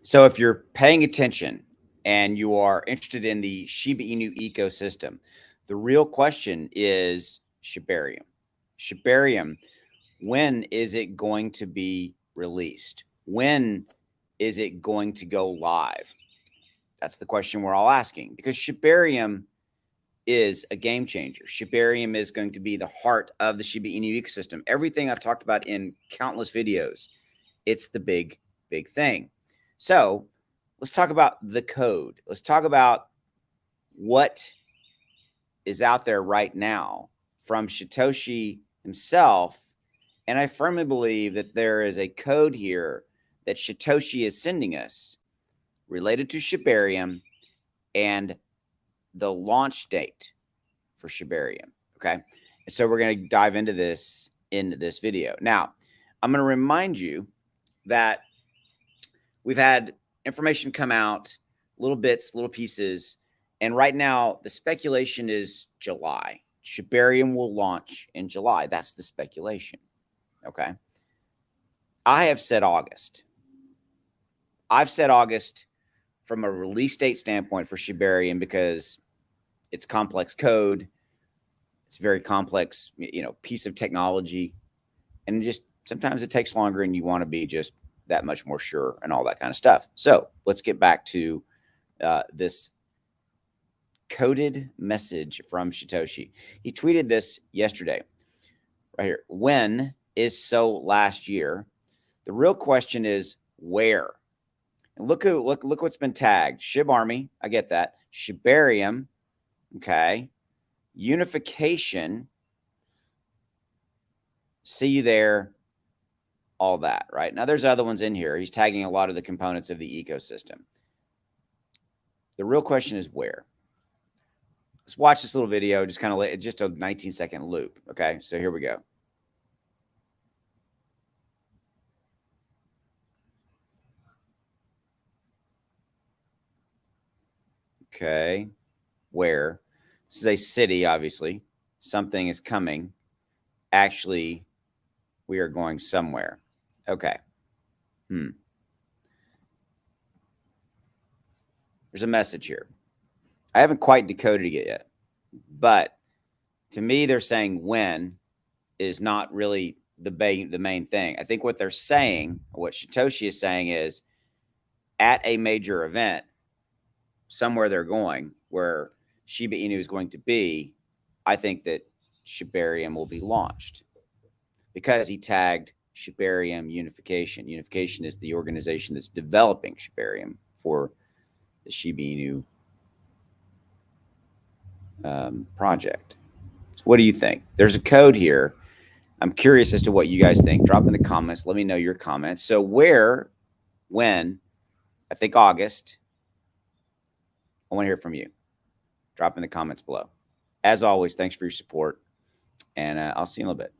So if you're paying attention and you are interested in the Shiba Inu ecosystem, the real question is Shibarium. Shibarium, when is it going to be released? When is it going to go live? That's the question we're all asking, because Shibarium is a game changer. Shibarium is going to be the heart of the Shiba Inu ecosystem. Everything I've talked about in countless videos, it's the big thing. So let's talk about the code. Let's talk about what is out there right now from Shytoshi himself. And I firmly believe that there is a code here that Shytoshi is sending us related to Shibarium and the launch date for Shibarium. Okay. And so we're going to dive into this in this video. Now, I'm going to remind you that we've had information come out, little bits, little pieces. And right now, the speculation is July. Shibarium will launch in July. That's the speculation. Okay. I have said August. I've said August from a release date standpoint for Shibarium because it's complex code. It's very complex, piece of technology. And just sometimes it takes longer and you want to be just that much more sure and all that kind of stuff. So let's get back to this coded message from Shytoshi. He tweeted this yesterday right here. When is so last year? The real question is where? And look what's been tagged. Shib Army, I get that. Shibarium, okay. Unification, see you there, all that, right? Now there's other ones in here. He's tagging a lot of the components of the ecosystem. The real question is where? Let's watch this little video, just kind of just a 19-second loop, okay? So here we go. Okay, where? This is a city, obviously. Something is coming. Actually, we are going somewhere. Okay. There's a message here. I haven't quite decoded it yet, but to me, they're saying when is not really the main thing. I think what they're saying, what Shytoshi is saying is at a major event, somewhere they're going where Shiba Inu is going to be, I think that Shibarium will be launched because he tagged Shibarium Unification. Unification is the organization that's developing Shibarium for the Shiba Inu project. So what do you think? There's a code here. I'm curious as to what you guys think. Drop in the comments. Let me know your comments. So where, when, I think August. I want to hear from you. Drop in the comments below. As always, thanks for your support, and I'll see you in a little bit.